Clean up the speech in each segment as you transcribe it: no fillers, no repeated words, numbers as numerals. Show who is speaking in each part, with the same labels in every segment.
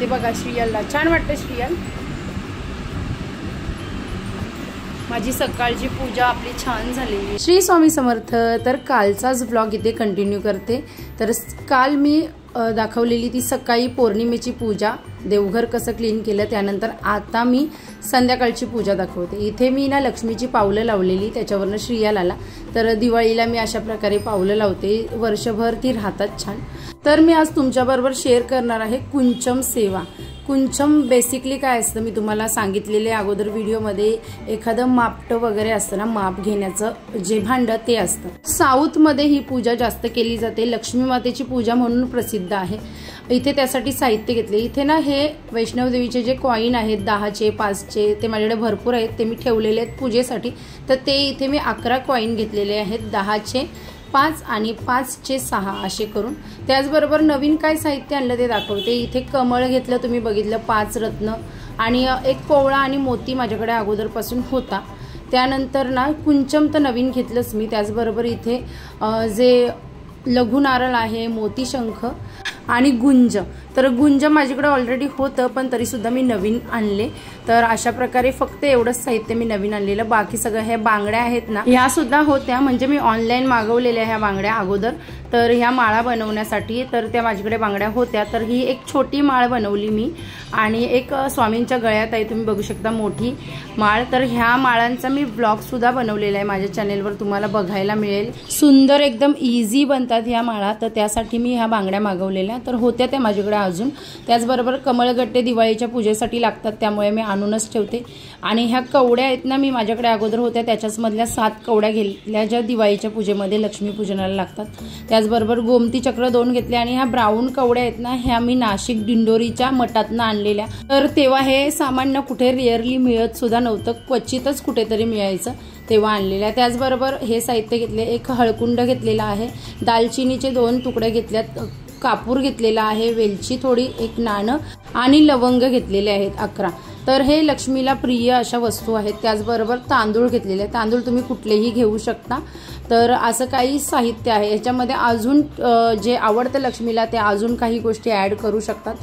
Speaker 1: इथे बघा श्रियाला छान वाटतं. श्रियाल माझी सकाळची पूजा आपली छान झालेली. श्री स्वामी समर्थ. तर कालचाच ब्लॉग इथे कंटिन्यू करते. तर काल मी दाखवलेली ती सकाळी पौर्णिमेची पूजा, देवघर कसं क्लीन केलं, त्यानंतर आता मी संध्याकाळची पूजा दाखवते. इथे मी ना लक्ष्मीची पावलं लावलेली, त्याच्यावरनं श्रियाल आला. तर दिवाळीला मी अशा प्रकारे पावलं लावते, वर्षभर ती राहतात छान. तर मी आज तुमच्याबरोबर शेअर करणार आहे कुंचम सेवा. कुंचम बेसिकली काय असतं मी तुम्हाला सांगितलेले अगोदर व्हिडिओमध्ये. एखादं मापटं वगैरे असतं ना, माप घेण्याचं जे भांडं ते असतं. साऊथमध्ये ही पूजा जास्त केली जाते. लक्ष्मी मातेची पूजा म्हणून प्रसिद्ध आहे. इथे त्यासाठी साहित्य घेतले. इथे ना हे वैष्णवदेवीचे जे कॉईन आहेत 10चे 5चे ते माझ्याकडे भरपूर आहेत, ते मी ठेवलेले आहेत पूजेसाठी. तर ते इथे मी 11 कॉईन घेतलेले आहेत, 10चे 5 आणि 5चे 6 असे करून. त्याचबरोबर नवीन काय साहित्य आणलं ते दाखवते. इथे कमळ घेतलं, तुम्ही बघितलं, 5 रत्न आणि एक कोवळा आणि मोती माझ्याकडे अगोदरपासून होता. त्यानंतर ना कुंचम तर नवीन घेतलंच मी. त्याचबरोबर इथे जे लघु नारळ आहे, मोती शंख आणि गुंज. तर गुंज माझ्याकडे ऑलरेडी होतं, पण तरीसुद्धा मी नवीन आणले. तर अशा प्रकारे फक्त एवढंच साहित्य मी नवीन आणलेलं. बाकी सगळं हे बांगड्या आहेत ना, ह्या सुद्धा होत्या, म्हणजे मी ऑनलाईन मागवलेल्या ह्या बांगड्या अगोदर. तर ह्या माळा बनवण्यासाठी तर त्या माझ्याकडे बांगड्या होत्या. तर ही एक छोटी माळ बनवली मी आणि एक स्वामींच्या गळ्यात आहे, तुम्ही बघू शकता मोठी माळ. तर ह्या माळांचा मी ब्लॉग सुद्धा बनवलेला आहे माझ्या चॅनेलवर, तुम्हाला बघायला मिळेल. सुंदर एकदम इझी बनतात ह्या माळा. तर त्यासाठी मी ह्या बांगड्या मागवलेल्या. तर होत्या त्या माझ्याकडे अजून. त्याचबरोबर कमळगट्टे दिवाळीच्या पूजेसाठी लागतात, त्यामुळे मी आणूनच ठेवते. आणि ह्या कवड्या आहेत ना, मी माझ्याकडे अगोदर होत्या त्याच्याच मधल्या 7 कवड्या घेतल्या, ज्या दिवाळीच्या पूजेमध्ये लक्ष्मीपूजनाला लागतात. त्याचबरोबर गोमती चक्र 2 घेतले. आणि ह्या ब्राऊन कवड्या आहेत ना, ह्या मी नाशिक दिंडोरीच्या मठातनं आणलेल्या. तर तेव्हा हे सामान कुठे रिअरली मिळत सुद्धा नव्हतं, क्वचितच कुठेतरी मिळायचं, तेव्हा आणलेल्या. त्याचबरोबर हे साहित्य घेतले. एक हळकुंड घेतलेला आहे, दालचिनीचे 2 तुकडे घेतल्यात, कापूर घेतलेला आहे, वेलची थोडी, एक नाणं आणि लवंग घेतलेले आहेत 11. तर हे लक्ष्मीला प्रिय अशा वस्तू आहेत. त्याचबरोबर तांदूळ घेतलेले. तांदूळ तुम्ही कुठलेही घेऊ शकता. तर असं काही साहित्य आहे. याच्यामध्ये अजून जे आवडतं लक्ष्मीला ते अजून काही गोष्टी ॲड करू शकतात.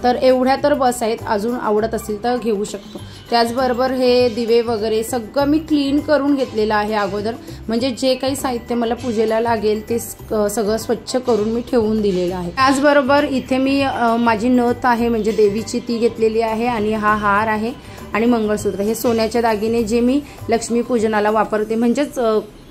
Speaker 1: तर एवढ्या तर बस आहेत, अजून आवडत असेल तर घेऊ शकतो. त्याचबरोबर हे दिवे वगैरे सगळं मी क्लीन करून घेतलेलं आहे अगोदर, म्हणजे जे काही साहित्य मला पूजेला लागेल ते सगळं स्वच्छ करून मी ठेवून दिलेलं आहे. त्याचबरोबर इथे मी माझी नथ आहे म्हणजे देवीची, ती घेतलेली आहे. आणि हा हार आहे आणि मंगळसूत्र, हे सोन्याचे दागिने जे मी लक्ष्मीपूजनाला वापरते, म्हणजेच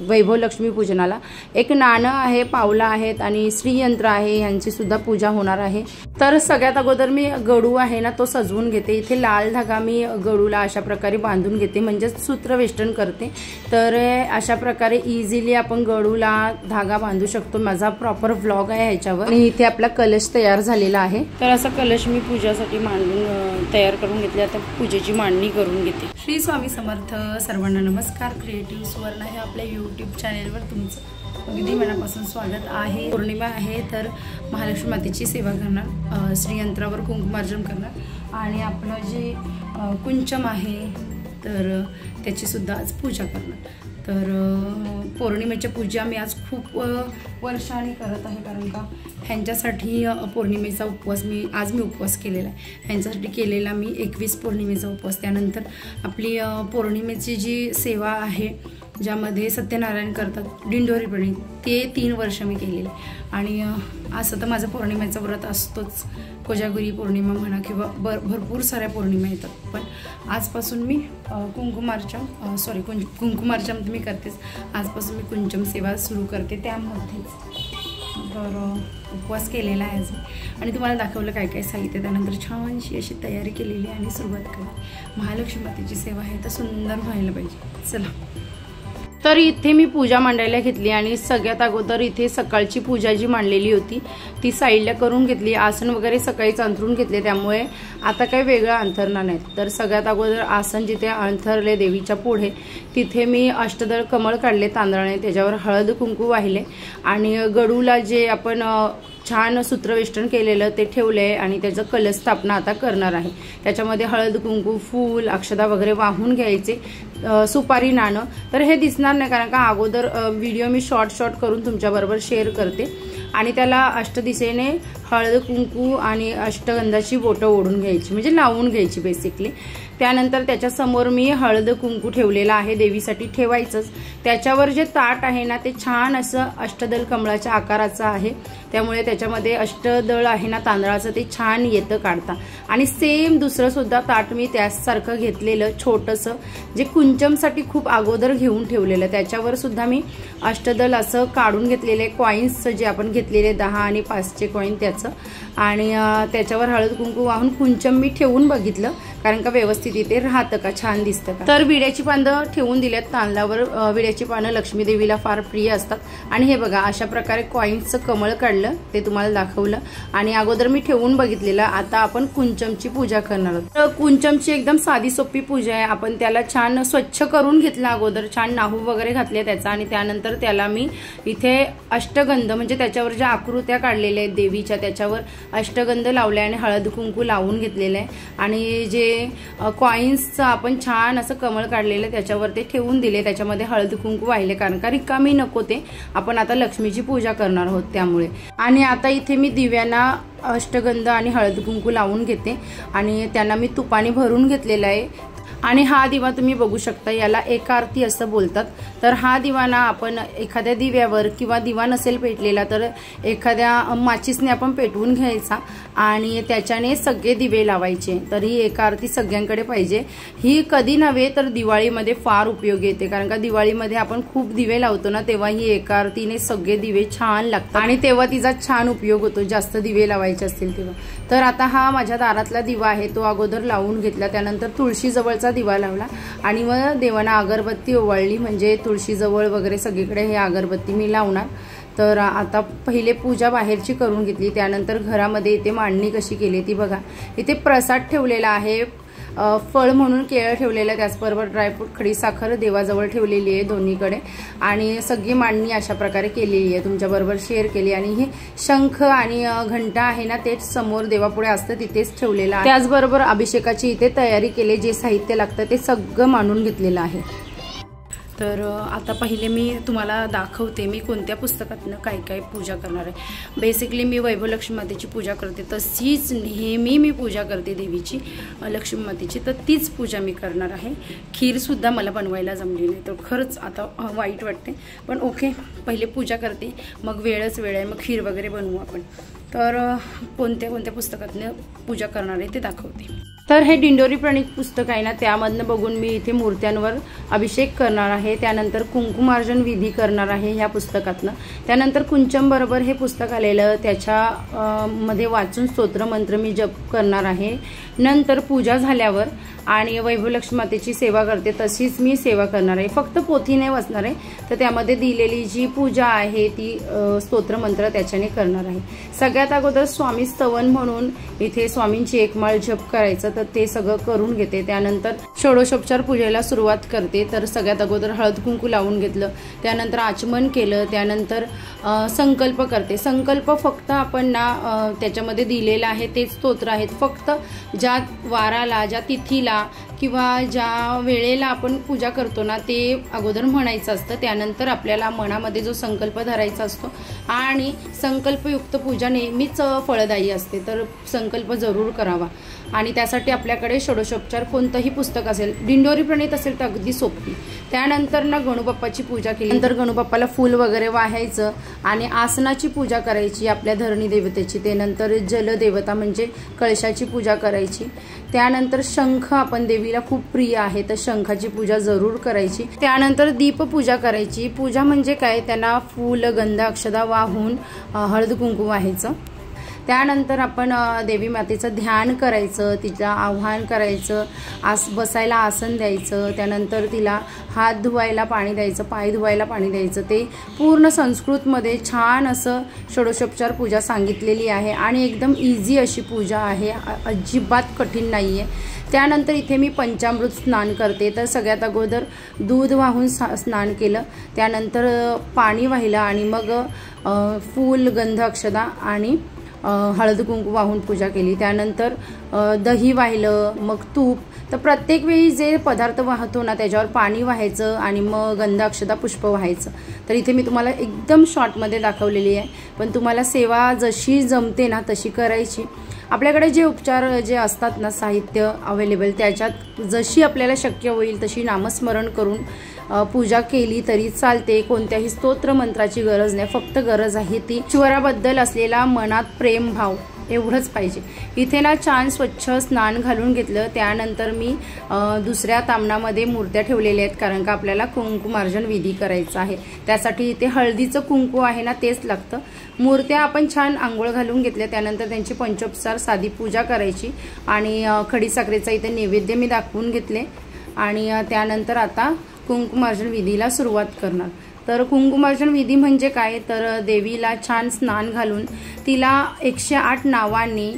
Speaker 1: वैभव लक्ष्मीपूजनाला. एक नाणं आहे, पावलं आहेत आणि श्रीयंत्र आहे, यांची सुद्धा पूजा होणार आहे. तर सगळ्यात अगोदर मी गडू आहे ना तो सजवून घेते. इथे लाल धागा मी गडूला अशा प्रकारे बांधून घेते, म्हणजेच सूत्र वेष्टन करते. तर अशा प्रकारे इझिली आपण गडूला धागा बांधू शकतो. माझा प्रॉपर व्लॉग आहे ह्याच्यावर. आणि इथे आपला कलश तयार झालेला आहे. तर असा कलश मी पूजासाठी मांडून तयार करून घेतले. आता पूजेची मांडणी करून घेते. श्री स्वामी समर्थ. सर्वांना नमस्कार. क्रिएटिव्ह सुवर्ण हे आपल्या यूट्यूब चॅनेलवर तुमचं अगदी मनापासून स्वागत आहे. पौर्णिमा आहे तर महालक्ष्मी मातेची सेवा करणार, श्रीयंत्रावर कुंकुमार्जन करणार आणि आपलं जे कुंचम आहे तर त्याची सुद्धा आज पूजा करणार. तर पौर्णिमेच्या पूजा मी आज खूप वर्षांनी करत आहे, कारण का ह्यांच्यासाठी पौर्णिमेचा उपवास आज मी उपवास केलेला आहे. ह्यांच्यासाठी केलेला मी 21 पौर्णिमेचा उपवास. त्यानंतर आपली पौर्णिमेची जी सेवा आहे ज्यामध्ये सत्यनारायण करतात दिंडोरीपणे, ते 3 वर्ष मी केलेले. आणि असं तर माझं पौर्णिमेचं व्रत असतोच, कोजागरी पौर्णिमा म्हणा किंवा भरपूर साऱ्या पौर्णिमा येतात. पण आजपासून मी कुंकुमार्चन मी करतेच. आजपासून मी कुंचम सेवा सुरू करते त्यामध्येच. तर उपवास केलेला आहे आज आणि तुम्हाला दाखवलं काय काय साहित्य. त्यानंतर छानशी अशी तयारी केलेली आहे आणि सुरुवात केली. महालक्ष्मी मातेची सेवा आहे तर सुंदर व्हायला पाहिजे. चला. तर इथे मी पूजा मांडायला घेतली आणि सगळ्यात अगोदर इथे सकाळची पूजा जी मांडलेली होती ती साईडला करून घेतली. आसन वगैरे सकाळीच अंथरून घेतले, त्यामुळे आता काही वेगळं अंथरणार नाही. तर सगळ्यात अगोदर आसन जिथे अंथरले देवीच्या पुढे, तिथे मी अष्टदळ कमळ काढले तांदळाने, त्याच्यावर हळद कुंकू वाहिले आणि गडूला जे आपण छान सूत्रवेष्टन केलेलं ते ठेवले आणि त्याचं कलश स्थापना आता करणार आहे. त्याच्यामध्ये हळद कुंकू, फूल, अक्षता वगैरे वाहून घ्यायचे, सुपारी, नाणं. तर हे दिसणार नाही कारण का अगोदर व्हिडिओ मी शॉर्ट करून तुमच्याबरोबर शेअर करते. आणि त्याला अष्टदिशेने हळद कुंकू आणि अष्टगंधाची बोटं ओढून घ्यायची, म्हणजे लावून घ्यायची बेसिकली। त्यानंतर त्याच्यासमोर मी हळद कुंकू ठेवलेला आहे, देवीसाठी ठेवायचंच। त्याच्यावर जे ताट आहे ना ते छान असं अष्टदल कमळाच्या आकाराचं आहे, त्यामुळे त्याच्यामध्ये अष्टदळ आहे ना तांदळाचं ते छान येतं काढता। आणि सेम दुसरं सुद्धा ताट मी त्यासारखं घेतलेलं छोटंसं, जे कुंचमसाठी खूप अगोदर घेऊन ठेवलेलं, त्याच्यावर सुद्धा मी अष्टदल असं काढून घेतलेले कॉईन्स जे आपण घेतलेले 10 आणि 5चे कॉईन त्याचं, आणि त्याच्यावर हळद कुंकू वाहून कुंचम मी ठेवून बघितलं, कारण का व्यवस्थित इथे राहतं का, छान दिसतं का। तर विड्याची पानं ठेवून दिल्यात तांदळावर। विड्याची पानं लक्ष्मी देवीला फार प्रिय असतात। आणि हे बघा अशा प्रकारे कॉईन्सचं कमळ काढलं, ते तुम्हाला दाखवलं, आणि अगोदर मी ठेवून बघितलेलं। आता आपण कुंचमची पूजा करणार आहोत। तर कुंचमची एकदम साधी सोपी पूजा आहे। आपण त्याला छान स्वच्छ करून घेतला अगोदर, छान नाहू वगैरे घातले त्याचा, आणि त्यानंतर त्याला मी इथे अष्टगंध, म्हणजे त्याच्यावर ज्या आकृत्या काढलेल्या आहेत देवीच्या त्याच्यावर अष्टगंध लावले आणि हळद कुंकू लावून घेतलेलं आहे। आणि जे कॉईन्सचं आपण छान असं कमळ काढलेलं त्याच्यावर ते ठेवून दिले, त्याच्यामध्ये हळद कुंकू वाहिले, कारण का रिकामी नको ते, आपण आता लक्ष्मीची पूजा करणार आहोत त्यामुळे। आणि आता इथे मी दिव्यांना अष्टगंध आणि हळद कुंकू लावून घेते, आणि त्यांना मी तुपाने भरून घेतलेला आहे। आणि हा दिवा तुम्ही बघू शकता, याला एकारती असं बोलतात। तर हा दिवा ना आपण एखाद्या दिव्यावर, किंवा दिवा नसेल पेटलेला तर एखाद्या माचीसने आपण पेटवून घ्यायचा आणि त्याच्याने सगळे दिवे लावायचे। तर ही एकारती सगळ्यांकडे पाहिजे। ही कधी नव्हे तर दिवाळीमध्ये फार उपयोगी येते, कारण का दिवाळीमध्ये आपण खूप दिवे लावतो ना, तेव्हा ही एकारतीने सगळे दिवे छान लागतात आणि तेव्हा तिचा छान उपयोग होतो, जास्त दिवे लावायचे असतील तेव्हा। तर आता हा माझ्या दारातला दिवा आहे, तो अगोदर लावून घेतला, त्यानंतर तुळशी जवळचा दिवा लावला, आणि मग देवांना अगरबत्ती ओवाळली, म्हणजे तुळशी जवळ वगैरे सगळीकडे हे अगरबत्ती मी लावणार। तर आता पहिले पूजा बाहेरची करून घेतली, त्यानंतर घरामध्ये इथे मांडणी कशी केली ती बघा। इथे प्रसाद ठेवलेला आहे, फळ म्हणून केळं ठेवलेलं, त्याचबरोबर ड्रायफ्रूट, खडी साखर देवाजवळ ठेवलेली आहे दोन्हीकडे, आणि सगळी मांडणी अशा प्रकारे केलेली आहे, तुमच्याबरोबर शेअर केली। आणि हे शंख आणि घंटा आहे ना ते समोर देवापुढे असतं, तिथेच ठेवलेलं आहे। त्याचबरोबर अभिषेकाची इथे तयारी केली, जे साहित्य लागतं ते सगळं मांडून घेतलेलं आहे। तर आता पहिले मी तुम्हाला दाखवते मी कोणत्या पुस्तकातनं काय काय पूजा करणार आहे। बेसिकली मी वैभव लक्ष्मी मातेची पूजा करते, तशीच नेहमी मी पूजा करते देवीची लक्ष्मी मातेची, तर तीच पूजा मी करणार आहे। खीरसुद्धा मला बनवायला जमली नाही, तर खरंच आता वाईट वाटते, पण ओके, पहिले पूजा करते, मग वेळच वेळ आहे, मग खीर वगैरे बनवू आपण। तर कोणत्या कोणत्या पुस्तकातनं पूजा करणार आहे ते दाखवते। तर हे दिंडोरी प्रणीत पुस्तक आहे ना, त्यामधनं बघून मी इथे मूर्त्यांवर अभिषेक करणार आहे, त्यानंतर कुंकुमार्जन विधी करणार आहे ह्या पुस्तकातनं। त्यानंतर कुंचम बरोबर हे पुस्तक आलेलं, त्याच्या मध्ये वाचून स्तोत्र मंत्र मी जप करणार आहे। नंतर पूजा झाल्यावर आणि वैभव लक्ष्मी मातेची सेवा करते तशीच मी सेवा करणार आहे, फक्त पोथी नाही वाचणार आहे, तर त्यामध्ये दिलेली जी पूजा आहे ती स्तोत्र मंत्र त्याच्याने करणार आहे। सगळ्यात अगोदर स्वामी स्तवन म्हणून इथे स्वामींची एक माळ जप करायचं, तर ते सगळं करून घेते। त्यानंतर षोडशोपचार पूजेला सुरुवात करते, तर सगळ्यात अगोदर हळद कुंकू लावून घेतलं, त्यानंतर आचमन केलं, त्यानंतर संकल्प करते। संकल्प फक्त आपण ना त्याच्यामध्ये दिलेला आहे तेच स्तोत्र आहेत, फक्त ज्या वाराला, ज्या तिथीला किंवा ज्या वेळेला आपण पूजा करतो ना ते अगोदर म्हणायचं असतं, त्यानंतर आपल्याला मनामध्ये जो संकल्प धरायचा असतो, आणि संकल्पयुक्त पूजा नेहमीच फळदायी असते, तर संकल्प जरूर करावा। आणि त्यासाठी आपल्याकडे षोडशोपचार कोणतंही पुस्तक असेल, दिंडोरी प्रणीत असेल तर अगदी सोपी। त्यानंतर ना गणूबाप्पाची पूजा केली, नंतर गणूबाप्पाला फूल वगैरे वाहायचं आणि आसनाची पूजा करायची आपल्या धरणी देवतेची, त्यानंतर जलदेवता म्हणजे कळशाची पूजा करायची। त्यानंतर शंख आपण देवीला खूप प्रिय आहे तर शंखाची पूजा जरूर करायची। त्यानंतर दीपपूजा करायची। पूजा म्हणजे काय, त्यांना फूल गंध अक्षदा वाहून हळद कुंकू वाहायचं। त्यानंतर आपण देवी मातेचं ध्यान करायचं, तिचं आवाहन करायचं, बसायला आसन द्यायचं, त्यानंतर तिला हात धुवायला पाणी द्यायचं, पाय धुवायला पाणी द्यायचं। ते पूर्ण संस्कृतमध्ये छान असं षोडशोपचार पूजा सांगितलेली आहे आणि एकदम इझी अशी पूजा आहे, अजिबात कठीण नाही आहे। त्यानंतर इथे मी पंचामृत स्नान करते, तर सगळ्यात अगोदर दूध वाहून स्नान केलं, त्यानंतर पाणी वाहिलं आणि मग फूल गंध अक्षदा आणि हळद कुंकू वाहून पूजा केली, त्यानंतर दही वाहिलं, मग तूप. तर प्रत्येक वेळी जे पदार्थ वाहतो ना त्याच्यावर पाणी वाहायचं आणि मग गंध अक्षता पुष्प वाहायचं. तर इथे मी तुम्हाला एकदम शॉर्टमध्ये दाखवलेली आहे, पण तुम्हाला सेवा जशी जमते ना तशी करायची. आपल्याकडे जे उपचार जे असतात ना साहित्य अवेलेबल त्याच्यात जशी आपल्याला शक्य होईल तशी नामस्मरण करून पूजा केली तरी चालते. कोणत्याही स्तोत्र मंत्राची गरज नाही, फक्त गरज आहे ती ईश्वराबद्दल असलेला मनात प्रेम भाव एवढंच पाहिजे. इथे ना छान स्वच्छ स्नान घालून घेतलं. त्यानंतर मी दुसऱ्या तामणामध्ये मूर्त्या ठेवलेल्या आहेत, कारण का आपल्याला कुंकुमार्जन विधी करायचा आहे. त्यासाठी इथे हळदीचं कुंकू आहे ना तेच लागतं. मूर्त्या आपण छान आंघोळ घालून घेतल्या, त्यानंतर त्यांची पंचोपचार साधी पूजा करायची आणि खडीसाखरेचा इथे नैवेद्य मी दाखवून घेतले आणि त्यानंतर आता कुंकुमार्जन विधीला सुरुवात करणार. तर कुंकुमार्जन विधी म्हणजे काय, तर देवीला छान स्नान घालून तिला 108 नावांनी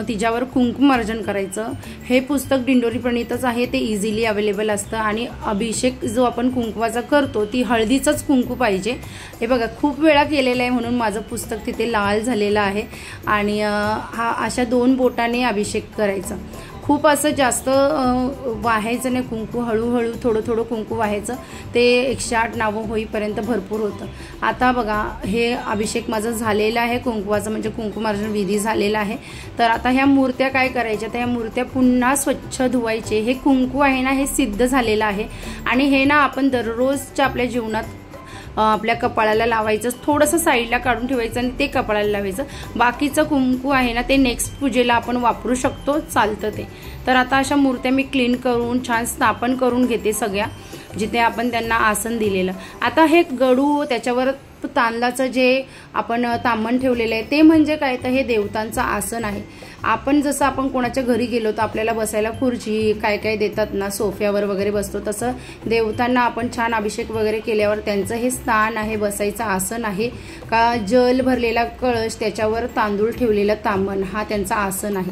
Speaker 1: तिच्यावर कुंकुमार्जन करायचं. हे पुस्तक दिंडोरी प्रणीतच आहे, ते इझिली अवेलेबल असतं. आणि अभिषेक जो आपण कुंकवाचा करतो ती हळदीचंच कुंकू पाहिजे. हे बघा खूप वेळा केलेलं आहे म्हणून माझं पुस्तक तिथे लाल झालेलं आहे. आणि हा अशा 2 बोटाने अभिषेक करायचा. खूप असं जास्त वाहायचं नाही कुंकू, हळूहळू थोडं थोडं कुंकू वाहायचं. ते 108 नावं होईपर्यंत भरपूर होतं. आता बघा हे अभिषेक माझं झालेला आहे कुंकुवाचं, म्हणजे कुंकुमार्जन विधी झालेला आहे. तर आता ह्या मूर्त्या काय करायच्या, तर ह्या मूर्त्या पुन्हा स्वच्छ धुवायचे. हे कुंकू आहे ना हे सिद्ध झालेलं आहे आणि हे ना आपण दररोजच्या आपल्या जीवनात आपल्या कपाळाला लावायचं. थोडंसं साईडला काढून ठेवायचं आणि ते कपाळाला लावायचं. बाकीचं कुंकू आहे ना ते नेक्स्ट पूजेला आपण वापरू शकतो, चालतं ते. तर आता अशा मूर्त्या मी क्लीन करून छान स्थापन करून घेते सगळ्या, जिथे आपण त्यांना आसन दिलेलं. आता हे गडू त्याच्यावर तांदळाचं जे आपण तांबण ठेवलेलं आहे ते म्हणजे काय, तर हे देवतांचं आसन आहे. आपण जसं आपण कोणाच्या घरी गेलो तर आपल्याला बसायला खुर्ची काय काय देतात ना, सोफ्यावर वगैरे बसतो, तसं देवतांना आपण छान अभिषेक वगैरे केल्यावर त्यांचं हे स्थान आहे, बसायचं आसन आहे. का जल भरलेला कळश त्याच्यावर तांदूळ ठेवलेला तांबण हा त्यांचा आसन आहे.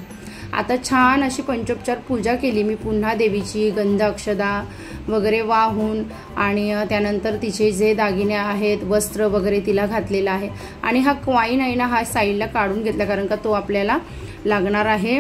Speaker 1: आता छान अशी पंचोपचार पूजा केली मी पुन्हा देवीची, गंध अक्षदा वगैरे वाहून आणि त्यानंतर तिचे जे दागिने आहेत वस्त्र वगैरे तिला घातलेलं आहे. आणि हा क्वाईन आहे ना हा साईडला काढून घेतला, कारण का तो आपल्याला लागणार आहे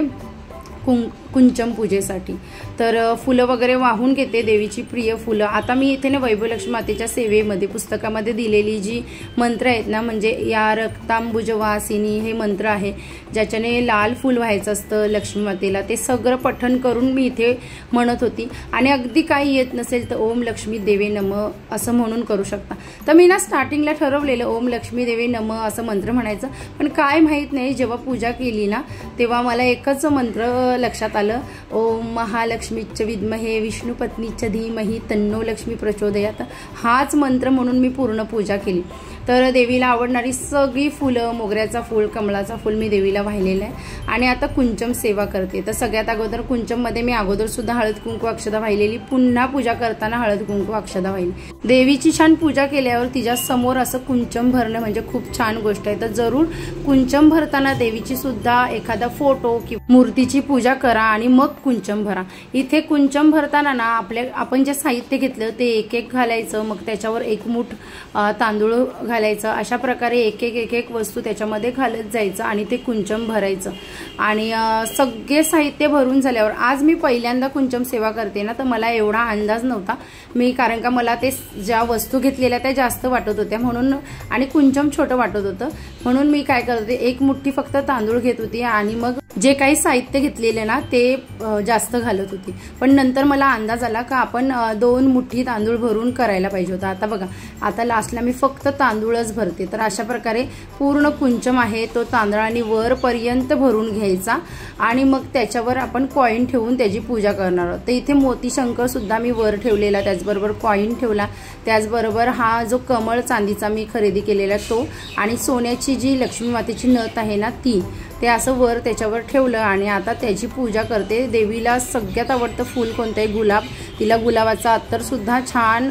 Speaker 1: कुंचम पूजेसाठी. तर फुलं वगैरे वाहून घेते, देवीची प्रिय फुलं. आता मी इथे ना वैभवलक्ष्मी मातेच्या सेवेमध्ये पुस्तकामध्ये दिलेली जी मंत्र आहेत ना, म्हणजे या रक्तांबुज वासिनी हे मंत्र आहे, ज्याच्याने लाल फूल व्हायचं असतं लक्ष्मी मातेला, ते सगळं पठण करून मी इथे म्हणत होती. आणि अगदी काही येत नसेल तर ओम लक्ष्मी देवे नम असं म्हणून करू शकता. तर मी ना स्टार्टिंगला ठरवलेलं ओम लक्ष्मी देवे नम असं मंत्र म्हणायचं, पण काय माहीत नाही जेव्हा पूजा केली ना तेव्हा मला एकच मंत्र लक्षात आलं, ओम महालक्ष्मीच विद्महे विष्णुपत्नीच धीमहि तन्नो लक्ष्मी प्रचोदयात. हाच मंत्र म्हणून मी पूर्ण पूजा केली. तर देवीला आवडणारी सगळी फुलं, मोगऱ्याचा फूल, कमळाचा फूल मी देवीला वाहिलेलं आहे. आणि आता कुंचम सेवा करते. तर सगळ्यात अगोदर कुंचममध्ये मी अगोदर सुद्धा हळद कुंकू अक्षदा वाहिलेली, पुन्हा पूजा करताना हळद कुंकू अक्षदा वाहिली. देवीची छान पूजा केल्यावर तिच्या समोर असं कुंचम भरणं म्हणजे खूप छान गोष्ट आहे. तर जरूर कुंचम भरताना देवीची सुद्धा एखादा फोटो किंवा मूर्तीची पूजा करा आणि मग कुंचम भरा. इथे कुंचम भरताना ना आपण जे साहित्य घेतलं ते एक एक घालायचं, मग त्याच्यावर एक मूठ तांदूळ घालायचं. अशा प्रकारे एक एक वस्तू त्याच्यामध्ये घालत जायचं आणि ते कुंचम भरायचं. आणि सगळे साहित्य भरून झाल्यावर आज मी पहिल्यांदा कुंचम सेवा करते ना, तर मला एवढा अंदाज नव्हता मी, कारण का मला ते ज्या वस्तू घेतलेल्या त्या जास्त वाटत होत्या म्हणून, आणि कुंचम छोटं वाटत होतं म्हणून मी काय करते एक मुठ्ठी फक्त तांदूळ घेत होती आणि मग जे काही साहित्य घेतलेले ना ते जास्त घालत होती. पण नंतर मला अंदाज आला का आपण 2 मुठ्ठी तांदूळ भरून करायला पाहिजे होता. आता बघा आता लास्टला मी फक्त तांदूळच भरते. तर अशा प्रकारे पूर्ण कुंचम आहे तो तांदळाने वरपर्यंत भरून घ्यायचा आणि मग त्याच्यावर आपण कॉईन ठेवून त्याची पूजा करणार आहोत. तर इथे मोती शंकर सुद्धा मी वर ठेवलेला, त्याचबरोबर कॉईन ठेवला, त्याचबरोबर हा जो कमळ चांदीचा मी खरेदी केलेला तो, आणि सोन्याची जी लक्ष्मी मातेची नथ आहे ना ती, ते असं वर त्याच्यावर ठेवलं. आणि आता त्याची पूजा करते. देवीला सगळ्यात आवडतं फूल कोणतं आहे, गुलाब. तिला गुलाबाचा अत्तर सुद्धा छान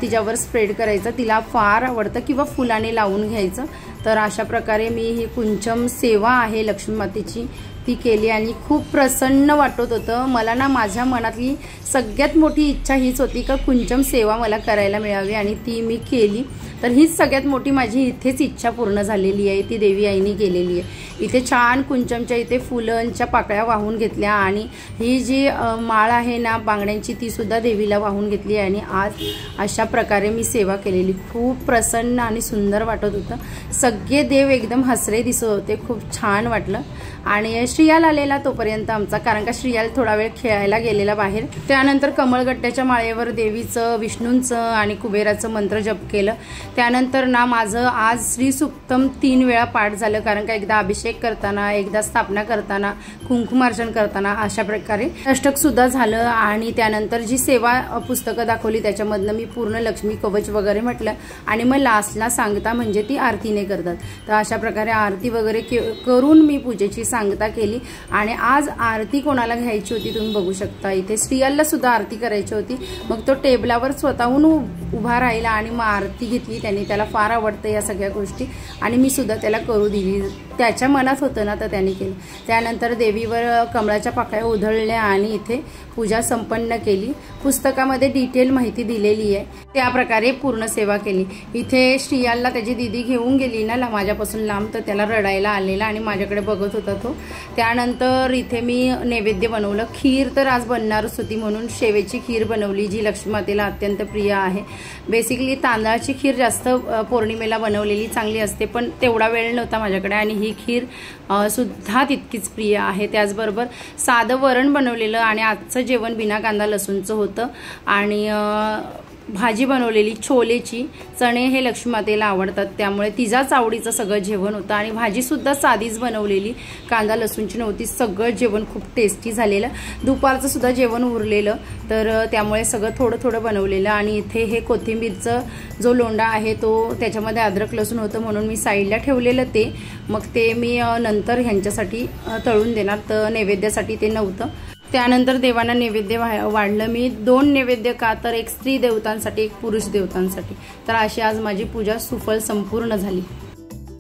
Speaker 1: तिच्यावर स्प्रेड करायचं, तिला फार आवडतं, किंवा फुलाने लावून घ्यायचं. तर अशा प्रकारे मी ही कुंचम सेवा आहे लक्ष्मी मातेची ती केली आणि खूप प्रसन्न वाटत होतं मला ना। माझ्या मनातली सगळ्यात मोठी इच्छा हीच होती का कुंचम सेवा मला करायला मिळावी आणि ती मी केली। तर हीच सगळ्यात मोठी माझी इथेच इच्छा पूर्ण झालेली आहे, ती देवी आईने केलेली आहे। इथे छान कुंचमच्या इथे फुलांच्या पाकळ्या वाहून घेतल्या आणि ही जी माळ आहे ना बांगड्यांची ती सुद्धा देवीला वाहून घेतली आणि आज अशा प्रकारे मी सेवा केलेली। खूप प्रसन्न आणि सुंदर वाटत होतं, सगळे देव एकदम हसरे दिसत होते, खूप छान वाटलं। आणि श्रियाल आलेला तोपर्यंत आमचा, कारण का श्रियाल थोडा वेळ खेळायला गेलेला बाहेर। त्यानंतर कमळगट्ट्याच्या माळेवर देवीचं, विष्णूंचं आणि कुबेराचं मंत्र जप केलं। त्यानंतर ना माझं आज श्री सुक्तम 3 वेळा पाठ झालं, कारण का एकदा अभिषेक करताना, एकदा स्थापना करताना, कुंकुमार्चन करताना अशा प्रकारे अष्टक सुद्धा झालं। आणि त्यानंतर जी सेवा पुस्तकं दाखवली त्याच्यामधनं मी पूर्ण लक्ष्मी कवच वगैरे म्हटलं आणि मग लास्टला सांगता म्हणजे ती आरतीने करतात। तर अशा प्रकारे आरती वगैरे करून मी पूजेची सांगता केली। आणि आज आरती कोणाला घ्यायची होती तुम्ही बघू शकता, इथे श्रियालला सुद्धा आरती करायची होती। मग तो टेबलावर स्वतःहून उभा राहिला आणि मग आरती घेतली त्याने, त्याला फार आवडतं या सगळ्या गोष्टी आणि मी सुद्धा त्याला करू दिली, त्याच्या मनात होतं ना तर त्याने केलं। त्यानंतर देवीवर कमळाच्या पाकळ्या उधळल्या आणि इथे पूजा संपन्न केली। पुस्तकामध्ये डिटेल माहिती दिलेली आहे, त्या प्रकारे पूर्ण सेवा केली। इथे श्रियालला त्याची दीदी घेऊन गेली ना माझ्यापासून लांब, तर त्याला रडायला आलेला आणि माझ्याकडे बघत होता तो। त्यानंतर इथे मी नैवेद्य बनवलं, खीर तर आज बनणारच होती म्हणून शेवेची खीर बनवली जी लक्ष्मी मातेला अत्यंत प्रिय आहे। बेसिकली तांदळाची खीर जास्त पौर्णिमेला बनवलेली चांगली असते, पण तेवढा वेळ नव्हता माझ्याकडे आणि ही खीर सुद्धा तितकीच प्रिय आहे। त्याचबरोबर साधं वरण बनवलेलं आणि आजचं जेवण बिना कांदा लसूणचं होतं आणि भाजी बनवलेली छोलेची, चणे हे लक्ष्मी मातेला आवडतात त्यामुळे तिच्याच आवडीचं सगळं जेवण होतं आणि भाजी सुद्धा साधीच बनवलेली, कांदा लसूणची नव्हती। सगळं जेवण खूप टेस्टी झालेलं, दुपारचं सुद्धा जेवण उरलेलं तर त्यामुळे सगळं थोडं थोडं बनवलेलं। आणि इथे हे कोथिंबीरचं जो लोंडा आहे तो त्याच्यामध्ये अद्रक लसूण होतं म्हणून मी साईडला ठेवलेलं ते, मग ते मी नंतर ह्यांच्यासाठी तळून देणार, तर नैवेद्यासाठी ते नव्हतं। त्यानंतर देवांना नैवेद्य वाढलं मी, 2 नैवेद्य का तर एक स्त्री देवतांसाठी एक पुरुष देवतांसाठी। तर अशी आज माझी पूजा सुफल संपूर्ण झाली।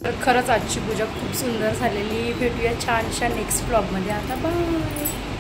Speaker 1: तर खरंच आजची पूजा खूप सुंदर झालेली। भेटूया छानशा नेक्स्ट ब्लॉगमध्ये, आता बाय।